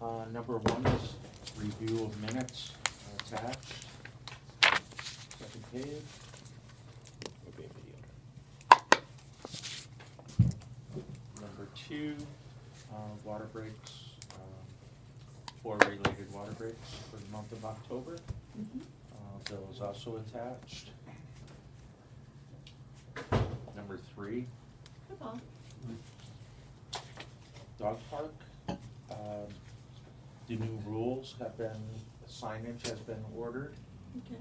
Number one is review of minutes attached. Second page. Okay, video. Number two, water breaks, 4 related water breaks for the month of October. Those also attached. Number three, Come on. dog park. The new rules have been, signage has been ordered. Okay.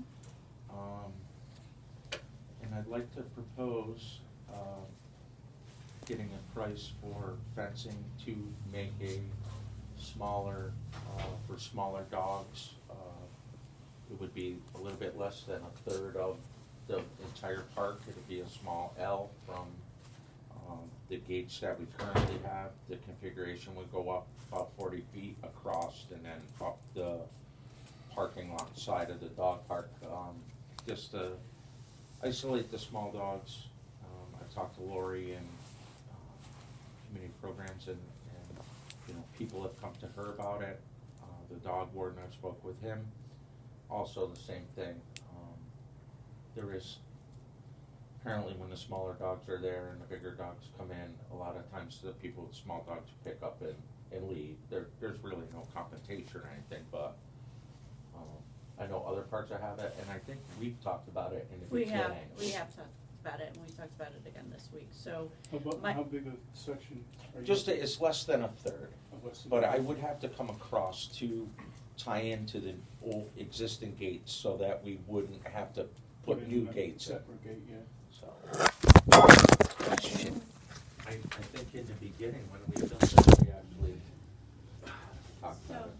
And I'd like to propose, getting a price for fencing to make a smaller, for smaller dogs. It would be a little bit less than a third of the entire park. It'd be a small L from, the gates that we currently have. The configuration would go up about 40 feet across and then up the parking lot side of the dog park, just to isolate the small dogs. I've talked to Lori and community programs and you know, people have come to her about it. The dog warden, I spoke with him, also the same thing. There is, apparently when the smaller dogs are there and the bigger dogs come in, a lot of times the people with small dogs pick up and leave. There's really no confrontation or anything, but I know other parts that have it, and I think we've talked about it in the We beginning. have talked about it, and we talked about it again this week, so. How big a section are you? Just, it's less than a third, of what's in but there? I would have to come across to tie into the old existing gates so that we wouldn't have to put in new a gates in. Separate gate, yeah. So, I think in the beginning, when we built this, we actually talked about it.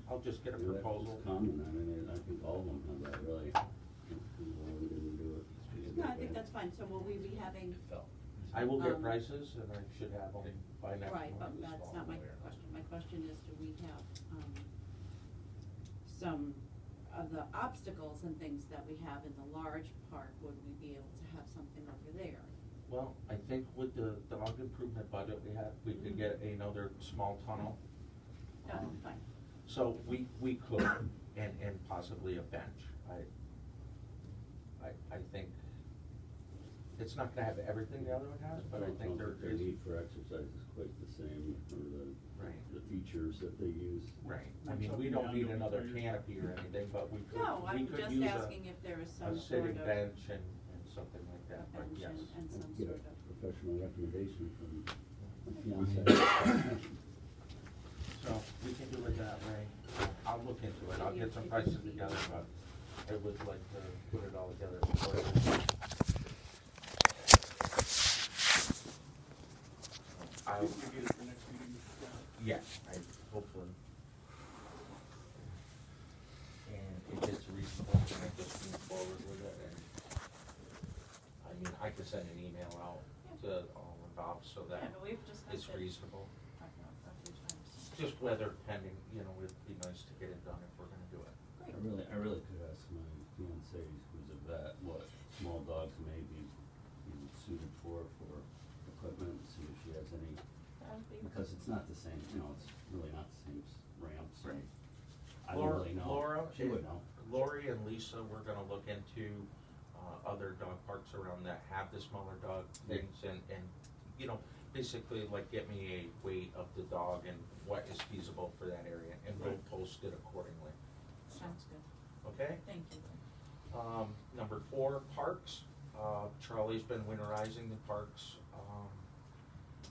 I'll just get a Yeah, that's proposal. common, I mean, I think all of them have that, really. People didn't do it. No, I think that's fine, so will we be having, I will get Um, prices and I should have them by next right, month. but that's not my question. My question is, do we have, some of the obstacles and things that we have in the large park, would we be able to have something over there? Well, I think with the dog improvement budget we have, we could get another small tunnel. Fine. So we could, and possibly a bench. I think, it's not gonna have everything the other one has, but I think there Their is. need for exercise is quite the same, or Right. the features that they use. Right, I mean, we don't need another canopy or anything, but we could, No, we I'm could just use asking if there is a some sort sitting of bench and something like that, but bench yes. and some Get a sort of. professional recommendation from my fiance. So we can do it that way. I'll look into it. I'll get some prices together, but I would like to put it all together before. You get it for next meeting? Yes, hopefully. And if it's reasonable, then I just move forward with it and, I mean, I could send an email out to all involved so Yeah, that no, we've discussed it's it. reasonable. Talked about it a few times. Just weather pending, you know, it'd be nice to get it done if we're gonna do it. Great. I really could ask my fiance, who's a vet, what small dogs may be suited for equipment, see if she has any, That would be. because it's not the same, you know, it's really not the same ramps. Right. I don't really know. Laura, She would know. Lori and Lisa, we're gonna look into, other dog parks around that have the smaller dog things and, you know, basically like get me a weight of the dog and what is feasible for that area, and we'll post it accordingly. Sounds good. Okay? Thank you. Number 4, parks. Charlie's been winterizing the parks.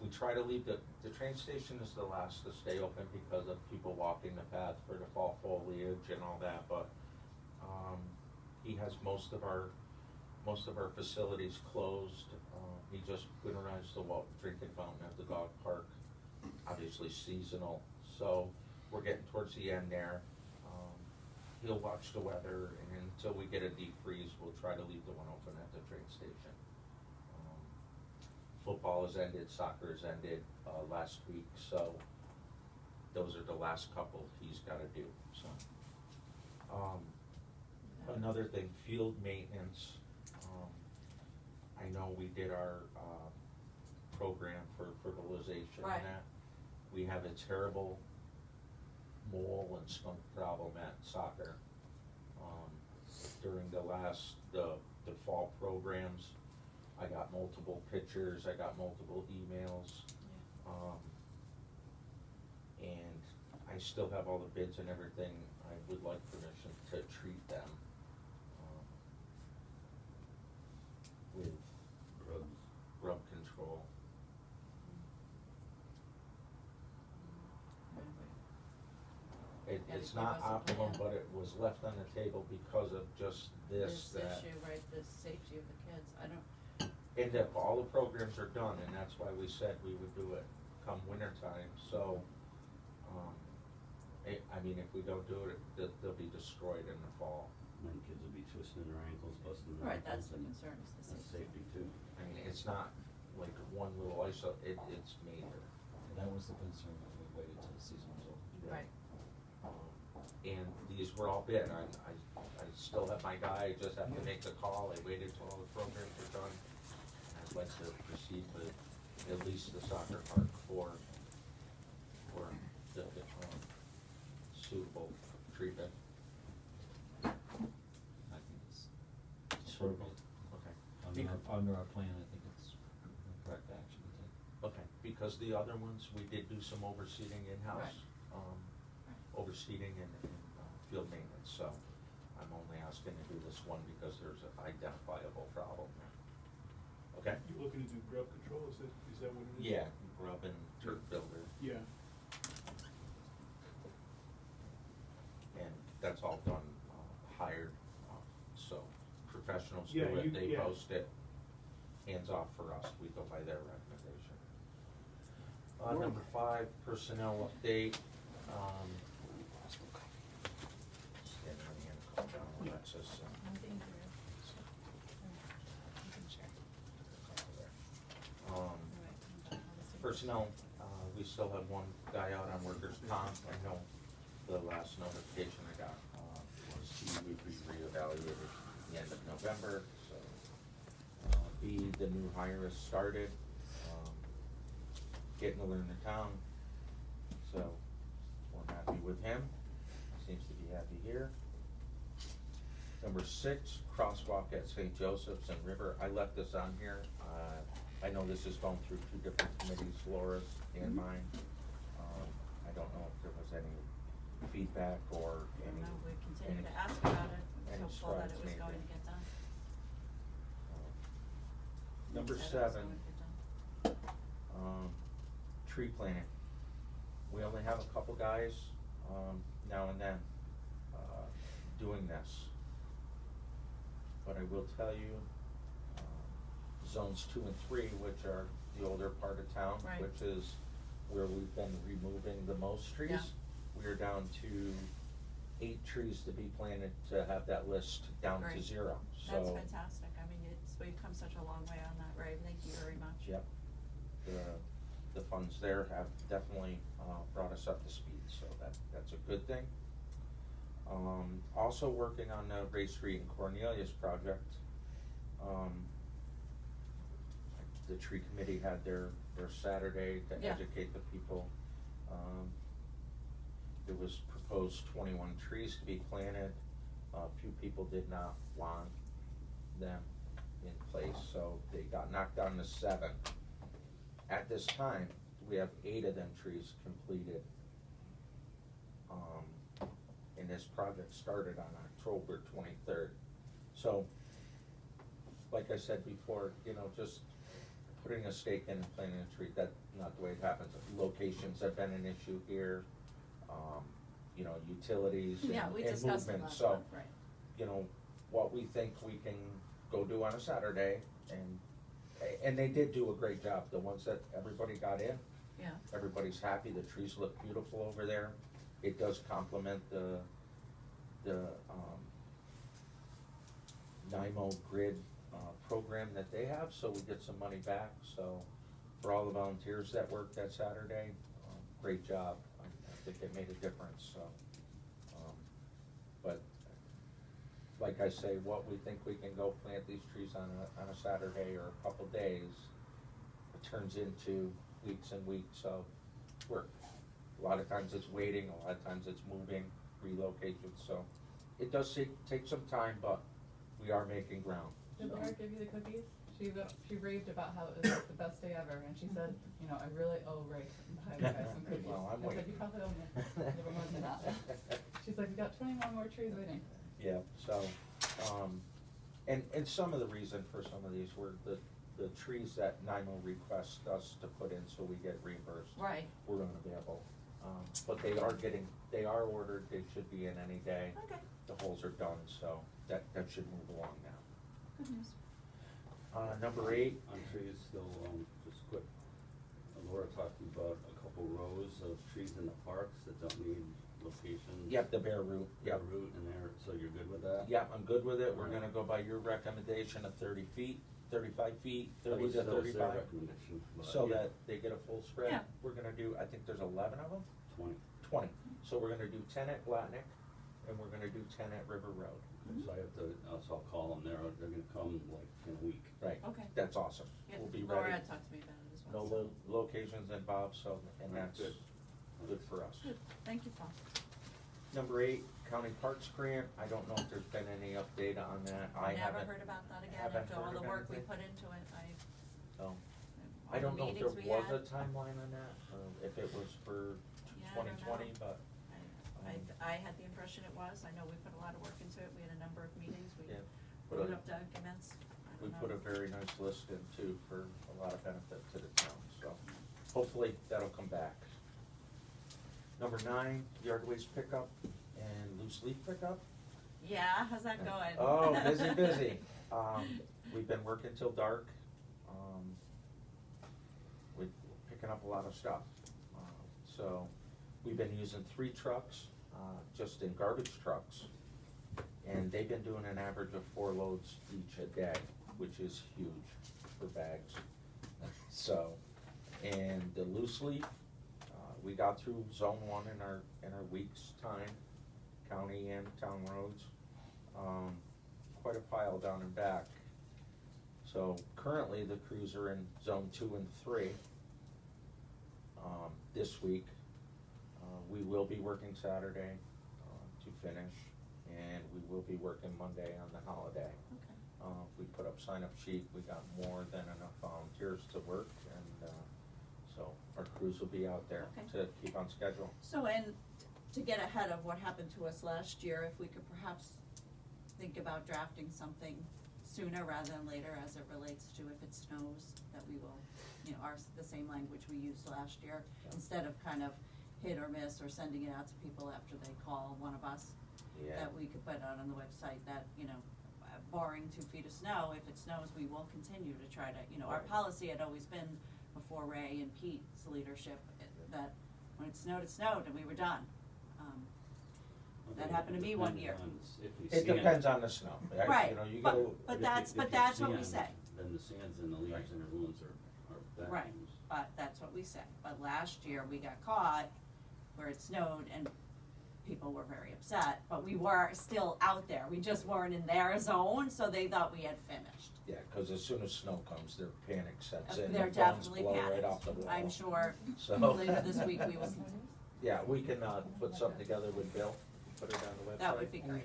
We try to leave the train station is the last to stay open because of people walking the path for the fall foliage and all that, but, he has most of our facilities closed. He just winterized the drinking fountain at the dog park, obviously seasonal, so we're getting towards the end there. He'll watch the weather, and until we get a deep freeze, we'll try to leave the one open at the train station. Football has ended, soccer has ended, last week, so those are the last couple he's gotta do, so. Another thing, field maintenance. I know we did our, program for fertilization and Right. that. We have a terrible mole and skunk problem at soccer. During the fall programs, I got multiple pictures, I got multiple emails. And I still have all the bids and everything. I would like permission to treat them, with Grubs. grub control. It's Yeah, not give us a optimum, plan. but it was left on the table because of just this, that. issue, right, the safety of the kids, I don't, And if all the programs are done, and that's why we said we would do it come winter time, so, I mean, if we don't do it, they'll be destroyed in the fall. Then kids will be twisting their ankles, busting their right, ankles. that's the and concern, is the That's safety. safety too. I mean, it's not like one little it's major. That was the concern that we waited till the season was over. Right, And these were all bid, I still have my guy, I just have to make the call, I waited till all the programs are done. I'd like to proceed with at least the soccer park for the, suitable treatment. I think it's suitable. Okay. Under our plan, I think it's the correct action to take. Okay, because the other ones, we did do some overseeding in-house, overseeding and field maintenance, so I'm only asking to do this one because there's an identifiable problem. Okay? You're looking to do grub control, is that what it is? Yeah, grub and turf builder, Yeah, and that's all done, hired, so professionals do Yeah, it, they yeah. post it, hands off for us, we go by their recommendation. Number 5, personnel update, just getting ready and calm down, Alexis, I'm being here. Personnel, we still have one guy out on workers' comp. I know the last notification I got, was he would be reevaluated at the end of November, so. B, the new hire has started, getting to learn the town, so we're happy with him, seems to be happy here. Number 6, crosswalk at St. Joseph's and River, I left this on here, I know this is going through 2 different committees, Laura's and mine. I don't know if there was any feedback or I any. don't know, we continue any- to ask about it, any hopeful that it strides was made going there. to get done. Number Said it was 7, going to get done. tree planting. We only have a couple guys, now and then, doing this. But I will tell you, zones 2 and 3, which are the older part of town, Right. which is where we've been removing the most trees. Yeah. We are down to 8 trees to be planted to have that list down to Great. 0, so. That's fantastic, I mean, we've come such a long way on that, Ray, thank you very much. Yep, the funds there have definitely, brought us up to speed, so that's a good thing. Also working on the Ray Street and Cornelius project. The tree committee had their Saturday to Yeah. educate the people. There was proposed 21 trees to be planted. A few people did not want them in place, so they got knocked down to 7. At this time, we have 8 of them trees completed. And this project started on October 23rd. So, like I said before, just putting a stake in and planting a tree, that's not the way it happens. Locations have been an issue here, utilities and Yeah, movement. we discussed it last So, month, right. what we think we can go do on a Saturday, and they did do a great job, the ones that everybody got in, Yeah, everybody's happy, the trees look beautiful over there. It does complement the NIMO grid, program that they have, so we get some money back, so for all the volunteers that worked that Saturday, great job, I think it made a difference, so. But, like I say, what we think we can go plant these trees on a Saturday or a couple days, it turns into weeks and weeks of work. A lot of times it's waiting, a lot of times it's moving, relocation, so it does take some time, but we are making ground. Did so. Laura give you the cookies? She raved about how it was like the best day ever, and she said, you know, I really owe Ray buy you guys some cookies. Well, I'm I said, waiting. you probably owe me a little more than that. She's like, we got 21 more trees waiting. Yeah, so, and some of the reason for some of these were the trees that NIMO requests us to put in so we get reimbursed. Right. We're gonna be able, but they are ordered, they should be in any day. Okay, The holes are done, so that should move along now. good news. Number 8, On trees, still, just quick, Laura talked about a couple rows of trees in the parks that don't need locations. yep, the bare root, Got yep. root in there, so you're good with that? Yep, I'm good with it, we're gonna go by your recommendation of 30 feet, 35 feet, That 30 was- to that was their 35. recommendation, but So yeah, that they get a full spread. Yeah. We're gonna do, I think there's 11 of them? 20. 20. So we're gonna do 10 at Blatnick, and we're gonna do 10 at River Road. Okay, so I have to, so I'll call them, they're gonna come like in a week. Right. Okay. That's awesome. Yeah, We'll be Laura ready. had talked to me about it as No well. so- locations and Bob, so, and Right, that's good. good for us. Good, thank you, Paul. Number 8, County Parks Grant. I don't know if there's been any update on that. I Never haven't. heard about that again haven't after all heard the of work we anything. put into it. So, All I don't the know if there meetings we was had. a timeline on that, or if it was for Yeah, I don't 2020, know. but, I had the impression it was. I know we put a lot of work into it. We had a number of meetings. We yeah. wrote But up documents. I we don't put know. a very nice list in too for a lot of benefit to the town, so hopefully that'll come back. Number 9, yard waste pickup and loose leaf pickup. Yeah, how's that going? Oh, busy. We've been working till dark. We're picking up a lot of stuff. So we've been using 3 trucks, just in garbage trucks. And they've been doing an average of 4 loads each a day, which is huge for bags. So, and the loose leaf, we got through zone 1 in our week's time, county and town roads. Quite a pile down and back. So currently the crews are in zone 2 and 3 this week. We will be working Saturday to finish, and we will be working Monday on the holiday. Okay. We put up sign-up sheet, we got more than enough volunteers to work, and so our crews will be out there Okay. to keep on schedule. So, and to get ahead of what happened to us last year, if we could perhaps think about drafting something sooner rather than later as it relates to if it snows, that we will, you know, the same language we used last year, Yeah. instead of kind of hit or miss or sending it out to people after they call one of us. Yeah. That we could put out on the website that, you know, barring 2 feet of snow, if it snows, we will continue to try to, you know, our Right. policy had always been before Ray and Pete's leadership, that when it snowed, and we were done. That happened to me one year. It depends on the snow. Right, You know, you but- gotta, but that's what we say. Then the sands and the leaves Right. and the ruins are Right, vacuums. but that's what we said. But last year, we got caught where it snowed and people were very upset, but we were still out there. We just weren't in their zone, so they thought we had finished. yeah, cause as soon as snow comes, their panic sets in, They're the phones definitely blow right panicked. off the wall. I'm sure So- later this week we will, Yeah, we can, put something together with Bill, put it on the website. that would be great.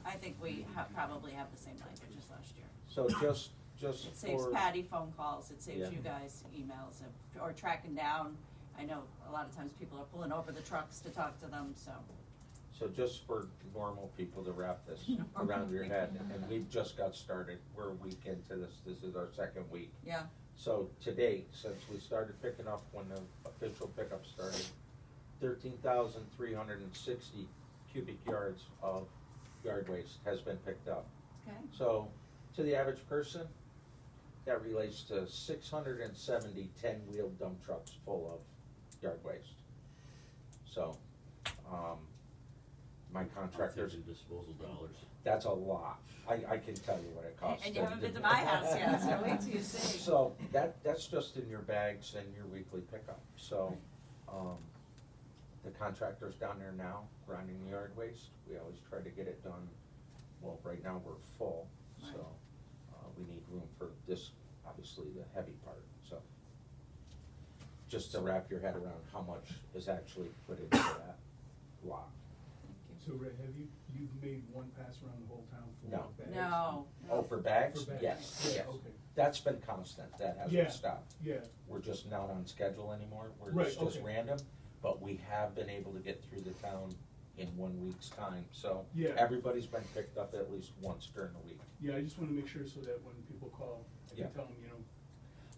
I think we probably have the same language as last year. So just It saves for, Patty phone calls, it saves Yeah. you guys emails or tracking down. I know a lot of times people are pulling over the trucks to talk to them, so. so just for normal people to wrap this around your head, and we've just got started, we're a week into this is our 2nd week. Yeah, So to date, since we started picking up when the official pickup started, 13,360 cubic yards of yard waste has been picked up. okay. So to the average person, that relates to 670 10-wheel dump trucks full of yard waste. So, my contractors, That's even disposal dollars. that's a lot. I can tell you what it costs. And you haven't been to my house yet, so wait till you see. So that's just in your bags and your weekly pickup. So, the contractor's down there now grinding the yard waste. We always try to get it done, well, right now we're full, so, Right. we need room for this, obviously, the heavy part, so. just to wrap your head around how much is actually put into that lot. Thank So Ray, you've made one pass around the whole town for No. bags? you. No. Oh, for bags? For bags. Yes, Yeah, yes. okay. That's been constant, that Yeah. hasn't stopped. Yeah, We're just not on schedule anymore, where Right, it's just okay. random, but we have been able to get through the town in 1 week's time, so Yeah. everybody's been picked up at least once during the week. yeah, I just wanna make sure so that when people call, I Yeah. can tell them, you know,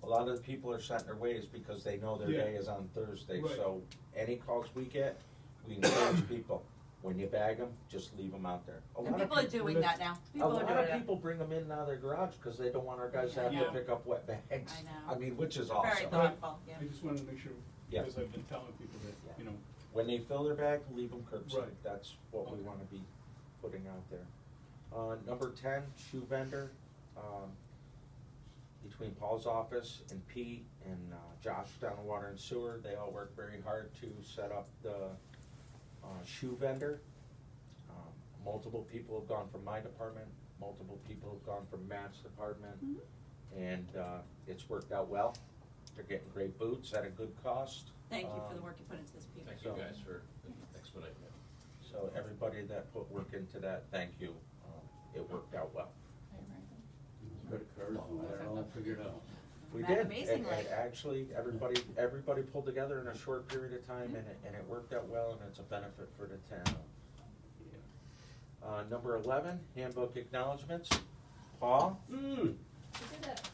A lot of the people are set in their ways because they know their Yeah. day is on Thursday, Right. so any calls we get, we encourage people, when you bag them, just leave them out there. A And lot of people are doing that now. A People are lot doing of it. people bring them in and out of their garage because they don't want our guys to have I to know. pick up wet bags. I know. I mean, which is Very awesome. thoughtful, yeah. I just wanted to make sure, Yeah. because I've been telling people that, Yeah. you know, When they fill their bag, leave them curbside. Right. That's what we Okay. wanna be putting out there. Number 10, shoe vendor. Between Paul's office and Pete and Josh down in Water and Sewer, they all work very hard to set up the shoe vendor. Multiple people have gone from my department, multiple people have gone from Matt's department, Mhm. and it's worked out well. They're getting great boots at a good cost. Thank you for the work you put into this, Peter. Thank you guys for expediting it. So everybody that put work into that, thank you. It worked out well. Are you ready? Credit cards, we got it all figured out. We Ra- did. amazingly. It actually, everybody pulled together in a short period of time, and it worked out well, and it's a benefit for the town. Number 11, handbook acknowledgements. Paul? Mm, You did it.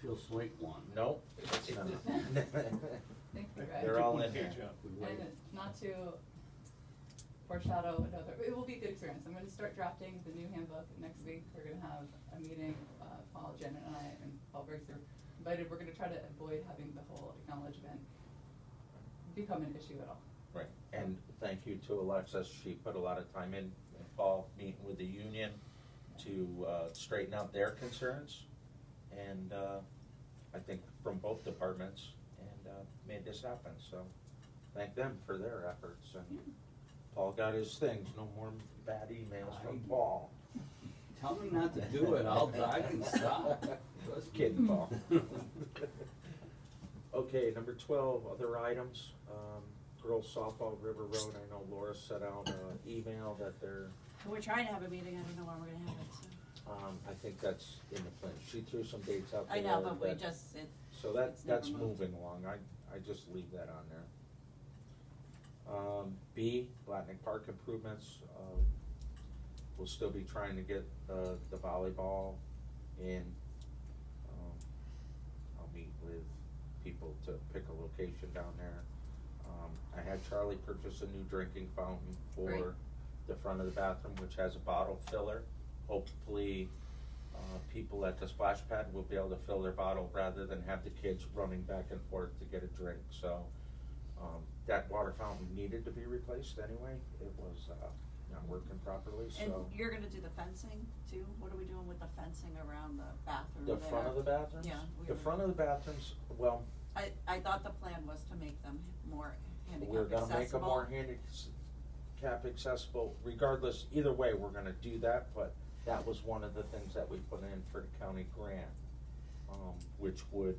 feels like one. Nope, it's not. Thank you, guys. They're all in here. good job. We wait. And not to foreshadow another, it will be a good experience. I'm gonna start drafting the new handbook next week. We're gonna have a meeting, Paul, Jen, and I, and Paul Briggs are invited. We're gonna try to avoid having the whole acknowledgement become an issue at all. Right, and thank you to Alexis, she put a lot of time in, and Paul, meeting with the union to straighten out their concerns, and I think from both departments, and made this happen, so thank them for their efforts, and Paul got his things, no more bad emails from Paul. Tell me not to do it, I can stop. Just kidding, Paul. Okay, number 12, other items, girls softball, River Road, I know Laura sent out an email that they're, We're trying to have a meeting, I don't know when we're gonna have it, so. I think that's in the plan, she threw some dates out there. I know, but we that- just, So that, it's never that's moved. moving along, I just leave that on there. B, Blatnick Park improvements, we'll still be trying to get the volleyball in. I'll meet with people to pick a location down there. I had Charlie purchase a new drinking fountain Great. for the front of the bathroom, which has a bottle filler. Hopefully, people at the splash pad will be able to fill their bottle rather than have the kids running back and forth to get a drink, so. That water fountain needed to be replaced anyway, it was, not working properly, and so. you're gonna do the fencing too? What are we doing with the fencing around the bathroom The there? front of the bathrooms? Yeah, The we- front of the bathrooms, well, I thought the plan was to make them more handicap we're accessible. gonna make them more handicap accessible, regardless, either way, we're gonna do that, but that was one of the things that we put in for the county grant, which would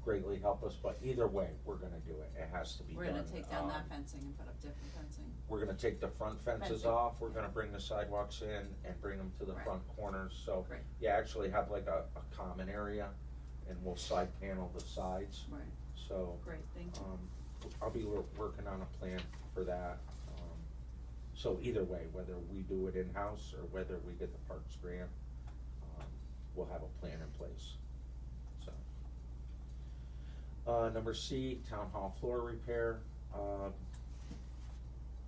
greatly help us, but either way, we're gonna do it, it has to be done. We're gonna take down that Um, fencing and put up different fencing. We're gonna take the front fences Fencing. off, we're gonna bring the sidewalks in and bring them to the Right. front corners, so. Great. You actually have like a common area, and we'll side panel the sides, Right, so. great, thank you. I'll be working on a plan for that. So either way, whether we do it in-house or whether we get the parks grant, we'll have a plan in place, so. Number C, town hall floor repair.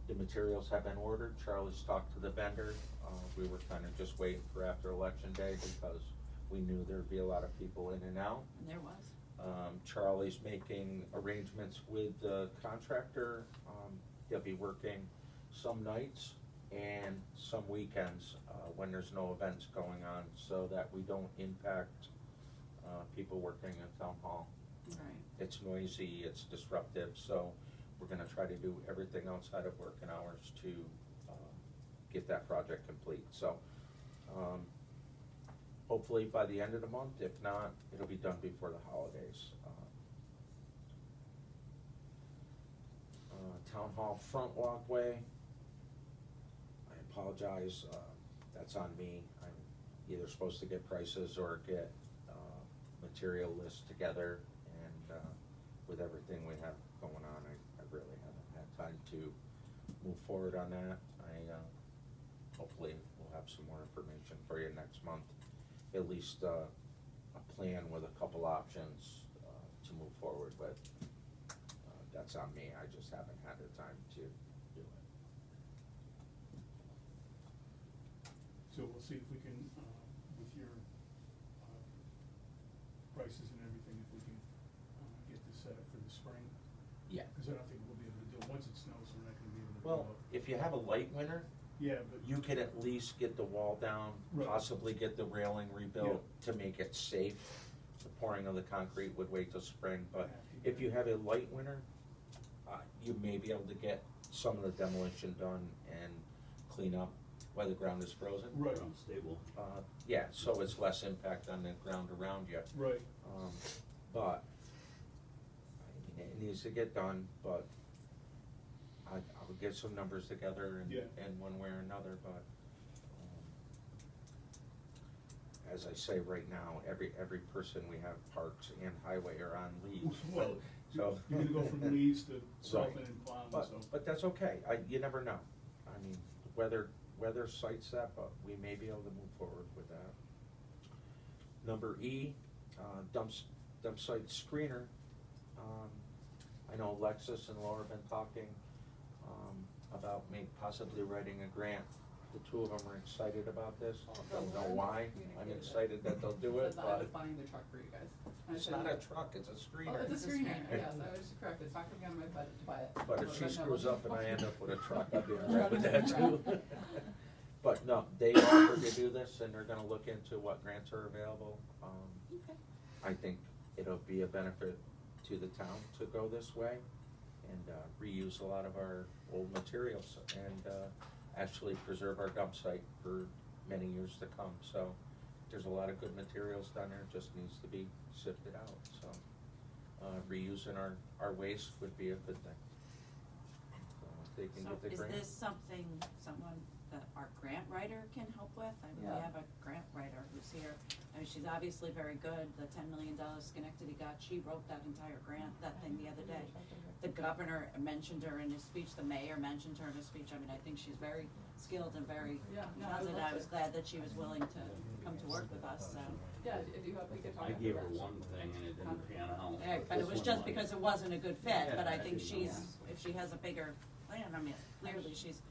The materials have been ordered. Charlie's talked to the vendor. We were kind of just waiting for after election day because we knew there'd be a lot of people in and out. And there was. Charlie's making arrangements with the contractor. They'll be working some nights and some weekends, when there's no events going on, so that we don't impact, people working in town hall. Right. It's noisy, it's disruptive, so we're gonna try to do everything outside of working hours to, get that project complete, so. Hopefully by the end of the month, if not, it'll be done before the holidays. Town Hall front walkway. I apologize, that's on me. I'm either supposed to get prices or get, material lists together, and, with everything we have going on, I really haven't had time to move forward on that. Hopefully we'll have some more information for you next month, at least, a plan with a couple options, to move forward with. That's on me, I just haven't had the time to do it. So we'll see if we can, with your, prices and everything, if we can, get this set up for the spring. Yeah. Cause I don't think we'll be able to do it, once it snows, we're not gonna be able to do it. Well, if you have a light winter, Yeah, but. you could at least get the wall down, Right. possibly get the railing rebuilt to make it safe. The pouring of the concrete would wait till spring, but if you have a light winter, you may be able to get some of the demolition done and clean up while the ground is frozen. Right. Ground stable. Yeah, so it's less impact on the ground around you. Right. But, I mean, it needs to get done, but I'll get some numbers together and, Yeah. and one way or another, but, as I say right now, every person we have parks and highway are on leave. Well, So. you're gonna go from leaves to Right. salting and plowing, But, so. but that's okay, you never know. I mean, weather cites that, but we may be able to move forward with that. Number E, dump site screener. I know Alexis and Laura have been talking, about possibly writing a grant. The two of them are excited about this, don't know why, I'm excited that they'll do it, Said that I was but buying the truck for you guys. And I it's said, not a "No." truck, it's a screener. Oh, it's a screener, screener. yes, I was correct, it's not gonna be on my budget to buy it. But if she no, screws we'll up and I just- end up with a truck, I'll be all right with that too. But no, they offered to do this and they're gonna look into what grants are available. Okay. I think it'll be a benefit to the town to go this way and reuse a lot of our old materials and actually preserve our dump site for many years to come. So there's a lot of good materials down there, it just needs to be sifted out, so reusing our waste would be a good thing. So if they can get the grant. So is this something someone that our grant writer can help with? I mean, we Yeah. have a grant writer who's here. I mean, she's obviously very good. The $10 million Schenectady got, she wrote that entire grant, that thing the other day. The governor mentioned her in his speech, the mayor mentioned her in his speech. I mean, I think she's very skilled and very Yeah, no, I would talented. love I was to. glad that she was willing to come to work with us, so. Yeah, if you hope we could talk. I to gave her Rich. one thing and it didn't pan out. Yeah, but it this was one just might. because it wasn't a good fit, but I Yeah, think you she's, know. if she has a bigger plan, I mean, clearly she's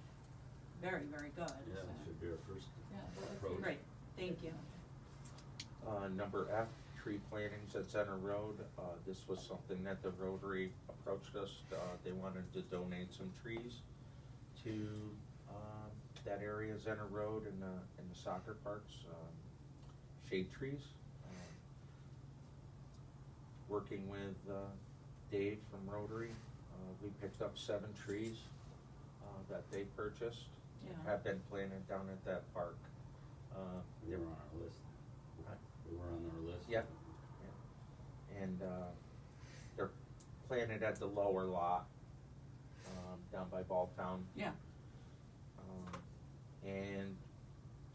very, very good, Yeah, so. it should be our first Yeah, well, let's approach. see. Great, thank you. Number F, tree plantings at Center Road. This was something that the Rotary approached us. They wanted to donate some trees to that area, Center Road, in the soccer parks, shade trees. Working with Dave from Rotary, we picked up 7 trees that they purchased. Yeah. Have been planted down at that park. They were on our list. They were on our list. Yep. And they're planted at the lower lot, down by Balltown. Yeah. And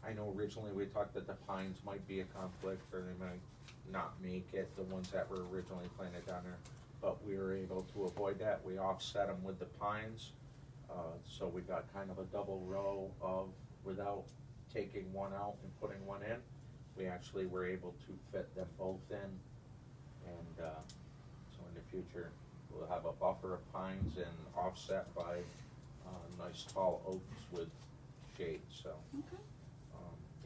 I know originally we talked that the pines might be a conflict, or they might not make it, the ones that were originally planted down there. But we were able to avoid that, we offset them with the pines, so we got kind of a double row of, without taking one out and putting one in. We actually were able to fit them both in, and so in the future, we'll have a buffer of pines and offset by nice tall oaks with shade, so. Okay.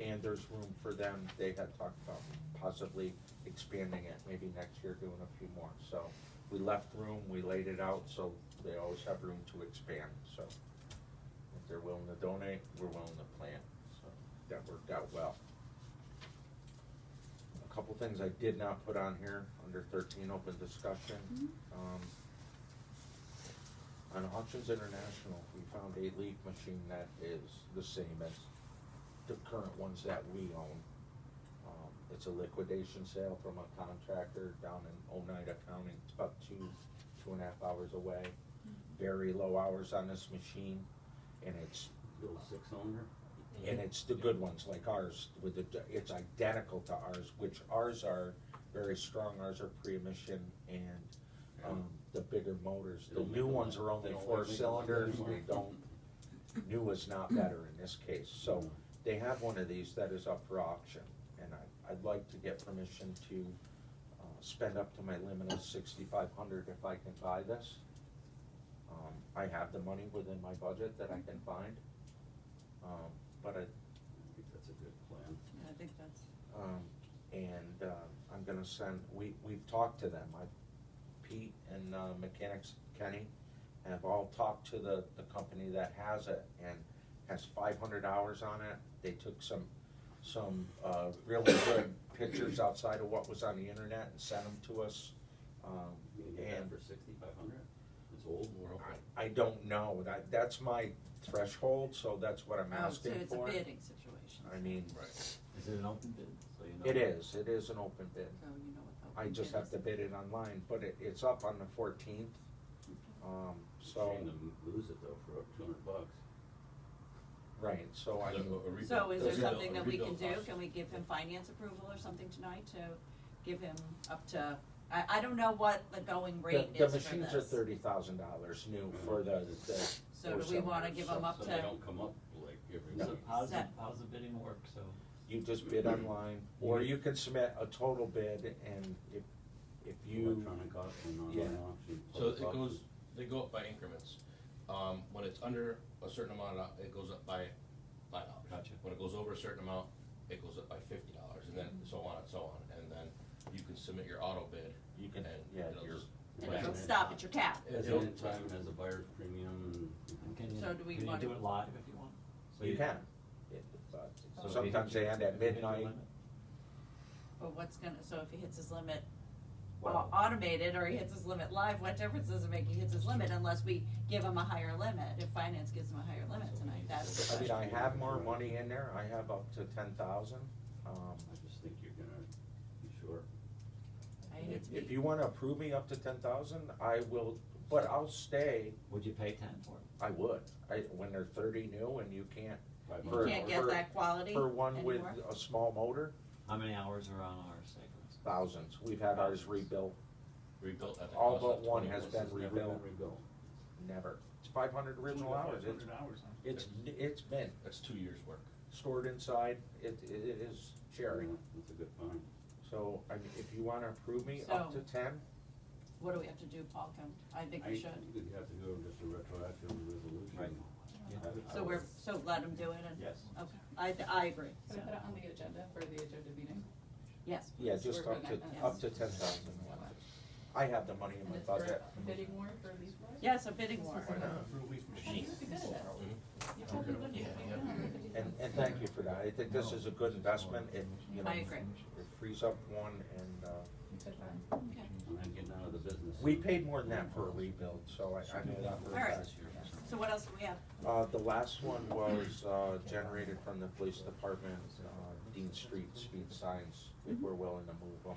And there's room for them, they had talked about possibly expanding it, maybe next year doing a few more. So we left room, we laid it out, so they always have room to expand, so. If they're willing to donate, we're willing to plant, so that worked out well. A couple things I did not put on here, under 13, open discussion. On Auctions International, we found a leaf machine that is the same as the current ones that we own. It's a liquidation sale from a contractor down in Oneida County. It's about 2.5 hours away. very low hours on this machine, and it's, Little six-cylinder? and it's the good ones, like ours, with it's identical to ours, which ours are very strong, ours are pre-emission, and, the bigger motors. They The don't new make ones them- are only they don't 4 make them cylinders, anymore. they don't, new is not better in this case, so they have one of these that is up for auction, and I'd like to get permission to, spend up to my limit of 6,500 if I can buy this. I have the money within my budget that I can find, but I think that's a good plan. I think that's, I'm gonna send, we've talked to them, Pete and, Mechanics Kenny have all talked to the company that has it and has 500 hours on it. They took some really good pictures outside of what was on the internet and sent them to us. You can get that And for 6,500? It's old. I don't know, that's my threshold, so that's what I'm oh, so asking it's a for. bidding situation. I mean, Right. Is it an open bid, so you know? it is an open bid. So you know what the I open just bid have is. to bid it online, but it's up on the 14th, so, Shame to lose it though for $200. right, so I The- mean, a rebuild- So is there a rebuild- something a that we can rebuild do? cost. Can we give him finance approval or something tonight to give him up to, I don't know what the going rate the is for this. machines are $30,000 new for the So do we wanna give him up So to? they don't come up like every No. So week. how's the, Set. how's the bidding work, so? You just bid online, or you can submit a total bid, and if you, Electronic auction, Yeah. online auction. So it public goes, auction. they go up by increments. When it's under a certain amount, it goes up by $5. Gotcha. When it goes over a certain amount, it goes up by $50, and then so on and so on. And then you can submit your auto bid. You can- and yeah, it'll your- just- And Right. it'll stop at your cap. As It'll- in time has a buyer's premium and. Can you, So do we can you wanna- do it live if you want? So you can. But so if sometimes you- they end at if you hit your midnight. limit, But what's gonna, so if he hits his limit Well- automated, or he hits his limit live, what difference does it make he hits his limit unless we give him a higher limit? If finance gives him a higher limit tonight, that's the I mean, question. I have more money in there, I have up to 10,000. I just think you're gonna be short. I hate to If be- you wanna approve me up to 10,000, I will, but I'll stay, Would you pay 10 for it? I would, when they're 30 new and you can't, $500. You for- can't get for- that quality for one with anymore? a small motor, How many hours are on ours, say, for instance? thousands, we've had ours rebuilt, Rebuilt at the All cost but of one 20. has been Never been rebuilt. rebuilt. never. It's 500 original Only hours, 500 hours, huh? it's mint, That's 2 years' work. stored inside, it is cherry. Yeah, that's a good find. So, I mean, if you wanna approve me up to So- 10, What do we have to do, Paul? I think we should. You'd have to go just a retroactive resolution. Right. Have it So we're, so let him do it and? Yes. Okay, I agree, Can so, I put it on the agenda for the agenda meeting? yes. yeah, please. just We're up to, gonna- up to 10,000. I have the money in And my it's for budget. a bidding war for leaf blowers? Yes, a bidding war. Why not? For a leaf I machine. think you'd be good at it. Mhm. You told me what you Yeah, think. yeah. And thank you for that, I think this is a good investment, it, you know, I agree. it frees up one, and, You could find. Okay, And then getting out of the business. we paid more than that for a rebuild, so I know that for a all right. fact. So what else do we have? The last one was, generated from the police department, Dean Street speed signs, if we're willing to move them.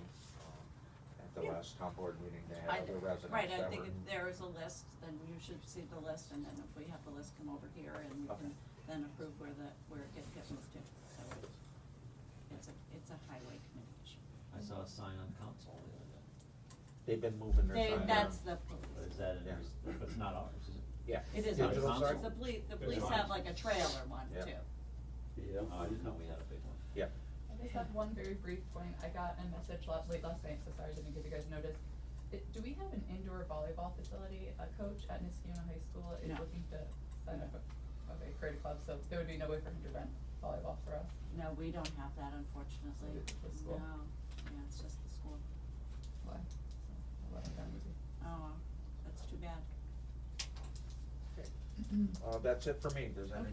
At the Yeah. last town board meeting, they I- had other residents Right, I that think were. if there is a list, then you should see the list, and then if we have the list, come over here and we Okay. can then approve where it gets moved to. So it's a highway committee issue. I saw a sign on council the other day. They've been moving their signs. That's the But police. is that in, Yeah. but it's not ours, is it? Yeah. It is, Digital ours. sign? It's the police Digital. have like a trailer one Yeah. too. Yeah. Oh, I didn't know we had a big one. Yeah, I just have one very brief point. I got a message late last night, so sorry I didn't give you guys notice. Do we have an indoor volleyball facility? A coach at Niskayuna High School is No. looking to sign up create a club, so there would be no way for him to rent volleyball for us. No, we don't have that unfortunately. The school. No, yeah, it's just the school. Why? So I'll let him down easy. Oh, that's too bad. that's it for me, does any?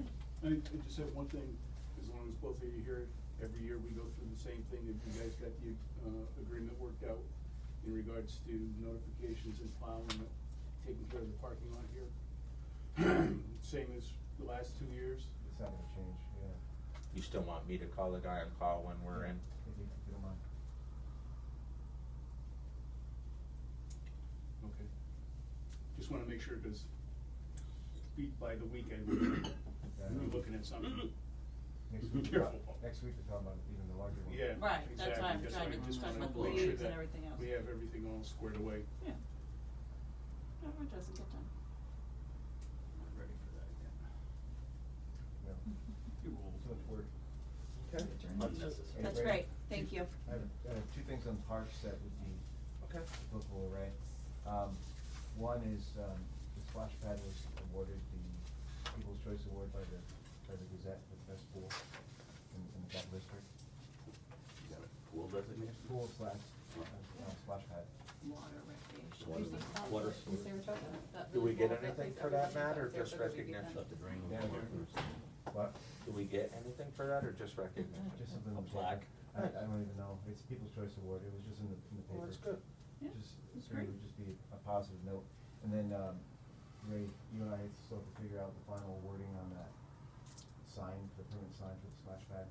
Okay. I just have one thing, as long as both of you here, every year we go through the same thing, if you guys got the, agreement worked out in regards to notifications and plowing, taking care of the parking lot here. Same as the last 2 years. It's not gonna change, yeah. You still want me to call the guy on call when we're in? If you don't mind. Okay. Just wanna make sure, cause by the weekend, we're looking at something. Next week, Careful. next week we're talking about even the larger one. Yeah, Right, that's why I'm exactly. trying to Just talk wanna about the make sure leaves and that everything else. we have everything all squared away. Yeah. No, it doesn't get done. Not ready for that yet. No, Too old. too much work. Okay. Unnecessary. That's Ray, great, thank you. I have two things on parks that would be Okay. applicable, Ray. One is, the splash pad was awarded the People's Choice Award by the Gazette for the best pool in the capital district. You got a pool designation? Pool slash, splash pad. Water recreation. Water. In Saratoga, that Do we really get cool, that anything place for that, everybody Matt, or goes just there for the recognition? Let the drain Yeah, water we're- first. What? Do we get anything for that, or just recognition? Just something A in the plaque? paper. I don't even know, it's People's Choice Award, it was just in the paper. Well, that's good. Yeah, Just, that's so it great. would just be a positive note. And then, Ray, you and I still have to figure out the final wording on that sign, the permanent sign for the splash pad.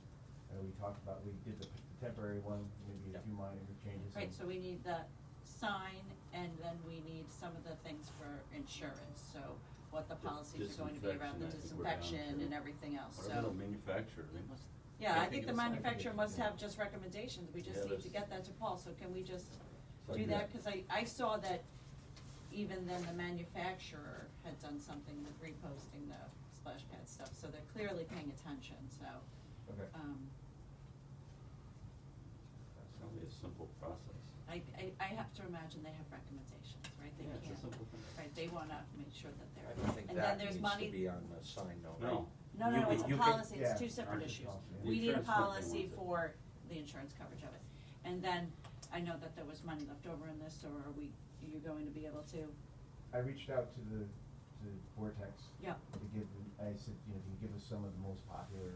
We talked about, we did the temporary one, maybe a Yeah. few minor changes. Right, and- so we need the sign, and then we need some of the things for insurance, so what the policies are going to be around the Disinfection, I think we're down disinfection to. and everything else, What about so. the manufacturer, they must. Yeah, they I can think give the us- manufacturer must Yeah. have just recommendations, we just Yeah, need to that's- get that to Paul, so can we just So do I that? do- Cause I saw that even then the manufacturer had done something with reposting the splash pad stuff, so they're clearly paying attention, so, Okay. It's only a simple process. I have to imagine they have recommendations, right? They Yeah, it's a can't, simple thing. right, they wanna make sure that I they're, don't think and then that there's needs money. to be on the sign, though, right? No. No, You no, can- it's a you can- policy, Yeah, it's two separate ours is issues. policy, yeah. We The need a insurance company policy wants it. for the insurance coverage of it. And then, I know that there was money left over in this, or are you going to be able to? I reached out to Vortex. Yeah. To give them, I said, you know, can you give us some of the most popular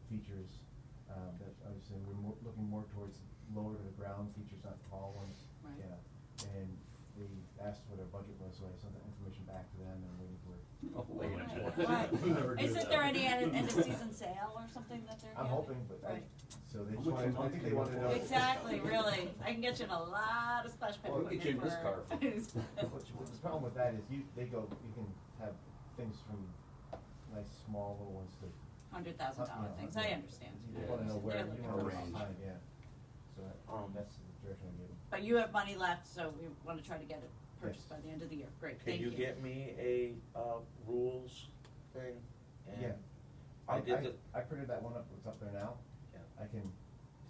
features, that obviously we're looking more towards lower to the ground features, not tall ones. Right. Yeah, and they asked what our budget was, so I sent that information back to them and waiting for it. Oh, wait. Right. We'll never do Isn't that. there any end of season sale or something that they're I'm having? hoping, but I, Right. so they How just much a wanted, I month think can they you wanted to know. afford? Exactly, really. I can get you in a lot of splash pad Well, equipment get you in this car. What's the problem with that is you can have things from nice small little ones to. $100,000 things, I understand. You just wanna know where, They're you looking know, for where range. it's time, yeah. So Um, that's the direction I gave them. But you have money left, so we wanna try to get it purchased Yes. by the end of the year. Great, Can thank you get me a, rules thing? And Yeah. I did the, I printed that one up, it's up there now. Yeah. I can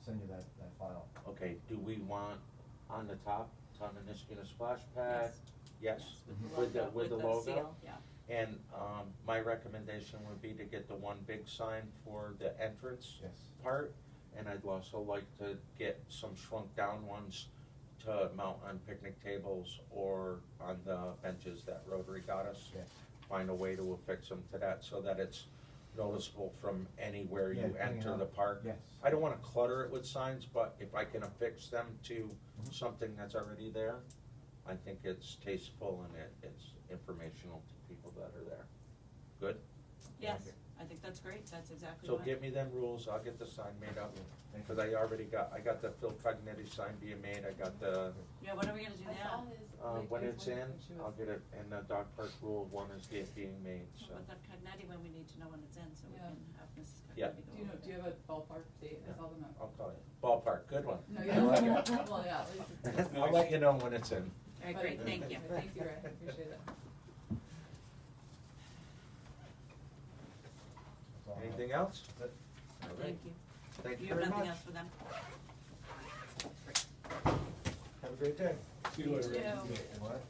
send you that file. okay, do we want on the top, on the Niskayuna splash pad? Yes, with the logo? seal, yeah. And, my recommendation would be to get the one big sign for the entrance Yes. part. And I'd also like to get some shrunk down ones to mount on picnic tables or on the benches that Rotary got us. Okay. Find a way to affix them to that so that it's noticeable from anywhere Yeah, you depending enter on- the park. yes. I don't wanna clutter it with signs, but if I can affix them to Mhm. something that's already there, I think it's tasteful and it's informational to people that are there. Good? Yes, Okay. I think that's great, that's exactly So what. get me them rules, I'll get the sign made up, Thank cause you. I got the Phil Cognetti sign being made, I got the, Yeah, when are we gonna do I saw that? his, when his it's one in, when she was- I'll get it, and the dog park rule one is being made, so. With the Cognetti one, we need to know when it's in, so we Yeah. can have Mrs. Yeah. Cognetti go Do you know, over do you there. have a ballpark date? I Yeah. saw them at. I'll call you, ballpark, good one. No, I yeah, like it. well, yeah, at least it's. I'll let you know when it's in. Alright, But great, thank you. Thank you, Ray, appreciate it. That's all I have. Anything else? That's it. All right. Thank you. Thank you You have very nothing much. else for them? Have a great day. See you later. You Ray. too. And what?